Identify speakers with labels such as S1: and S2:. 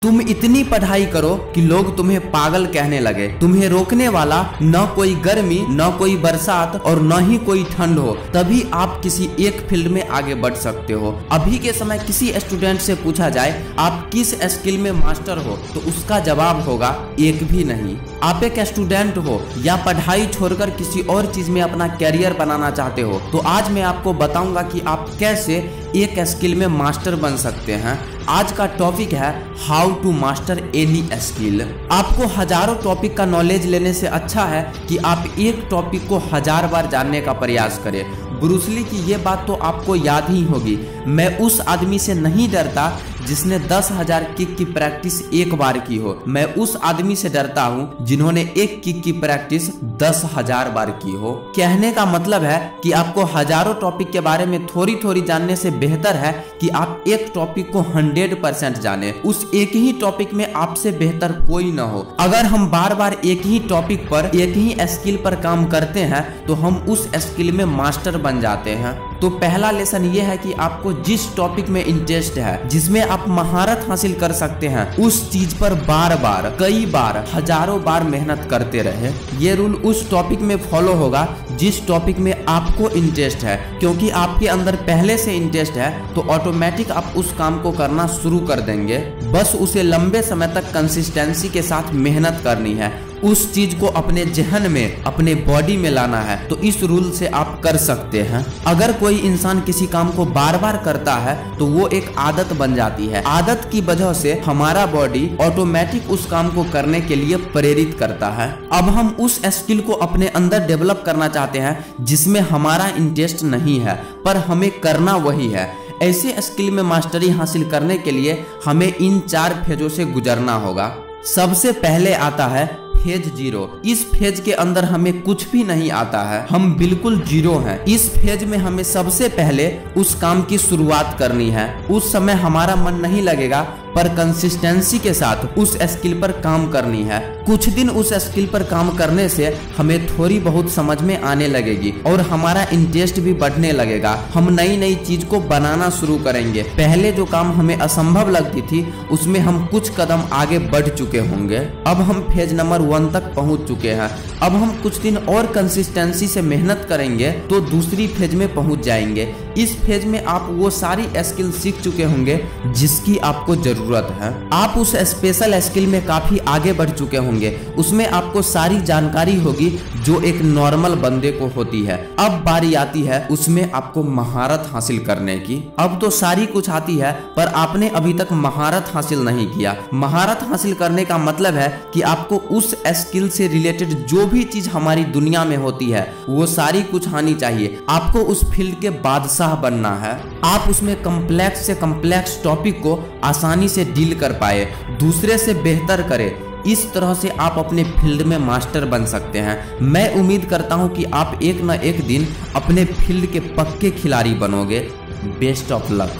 S1: तुम इतनी पढ़ाई करो कि लोग तुम्हें पागल कहने लगे। तुम्हें रोकने वाला न कोई गर्मी, न कोई बरसात और न ही कोई ठंड हो, तभी आप किसी एक फील्ड में आगे बढ़ सकते हो। अभी के समय किसी स्टूडेंट से पूछा जाए आप किस स्किल में मास्टर हो, तो उसका जवाब होगा एक भी नहीं। आप एक स्टूडेंट हो या पढ़ाई छोड़कर किसी और चीज में अपना कैरियर बनाना चाहते हो, तो आज मैं आपको बताऊंगा कि आप कैसे एक स्किल में मास्टर बन सकते हैं। आज का टॉपिक है how to master any skill. आपको हजारों टॉपिक का नॉलेज लेने से अच्छा है कि आप एक टॉपिक को 1000 बार जानने का प्रयास करें। ब्रूस ली की ये बात तो आपको याद ही होगी, मैं उस आदमी से नहीं डरता जिसने 10,000 किक की प्रैक्टिस एक बार की हो, मैं उस आदमी से डरता हूँ जिन्होंने एक किक की प्रैक्टिस 10,000 बार की हो। कहने का मतलब है कि आपको हजारों टॉपिक के बारे में थोड़ी थोड़ी जानने से बेहतर है कि आप एक टॉपिक को 100% जाने। उस एक ही टॉपिक में आपसे बेहतर कोई न हो। अगर हम बार बार एक ही टॉपिक पर, एक ही स्किल पर काम करते हैं तो हम उस स्किल में मास्टर बन जाते हैं। तो पहला लेसन ये है कि आपको जिस टॉपिक में इंटरेस्ट है, जिसमें आप महारत हासिल कर सकते हैं, उस चीज पर बार बार, कई बार, हजारों बार मेहनत करते रहे। ये रूल उस टॉपिक में फॉलो होगा जिस टॉपिक में आपको इंटरेस्ट है, क्योंकि आपके अंदर पहले से इंटरेस्ट है तो ऑटोमेटिक आप उस काम को करना शुरू कर देंगे। बस उसे लंबे समय तक कंसिस्टेंसी के साथ मेहनत करनी है, उस चीज को अपने जहन में, अपने बॉडी में लाना है। तो इस रूल से आप कर सकते हैं। अगर कोई इंसान किसी काम को बार बार करता है तो वो एक आदत बन जाती है। आदत की वजह से हमारा बॉडी ऑटोमेटिक उस काम को करने के लिए प्रेरित करता है। अब हम उस स्किल को अपने अंदर डेवलप करना चाहते हैं जिसमें हमारा इंटरेस्ट नहीं है, पर हमें करना वही है। ऐसे स्किल में मास्टरी हासिल करने के लिए हमें इन 4 फेजों से गुजरना होगा। सबसे पहले आता है फेज 0। इस फेज के अंदर हमें कुछ भी नहीं आता है, हम बिल्कुल जीरो हैं। इस फेज में हमें सबसे पहले उस काम की शुरुआत करनी है। उस समय हमारा मन नहीं लगेगा, पर कंसिस्टेंसी के साथ उस स्किल पर काम करनी है। कुछ दिन उस स्किल पर काम करने से हमें थोड़ी बहुत समझ में आने लगेगी और हमारा इंटरेस्ट भी बढ़ने लगेगा। हम नई नई चीज को बनाना शुरू करेंगे। पहले जो काम हमें असंभव लगती थी उसमें हम कुछ कदम आगे बढ़ चुके होंगे। अब हम फेज नंबर 1 तक पहुंच चुके हैं। अब हम कुछ दिन और कंसिस्टेंसी से मेहनत करेंगे तो दूसरी फेज में पहुंच जाएंगे। इस फेज में आप वो सारी स्किल सीख चुके होंगे जिसकी आपको जरूरत है। आप उस स्पेशल स्किल में काफी आगे बढ़ चुके होंगे। उसमें आपको सारी जानकारी होगी जो एक नॉर्मल बंदे को होती है। अब बारी आती है उसमें आपको महारत हासिल करने की। अब तो सारी कुछ आती है पर आपने अभी तक महारत हासिल नहीं किया। महारत हासिल करने का मतलब है कि आपको उस स्किल से रिलेटेड जो भी चीज हमारी दुनिया में होती है वो सारी कुछ आनी चाहिए। आपको उस फील्ड के बादशाह बनना है। आप उसमें कम्प्लेक्स से कम्प्लेक्स टॉपिक को आसानी से डील कर पाए, दूसरे से बेहतर करे। इस तरह से आप अपने फील्ड में मास्टर बन सकते हैं। मैं उम्मीद करता हूं कि आप एक न एक दिन अपने फील्ड के पक्के खिलाड़ी बनोगे। Best of luck.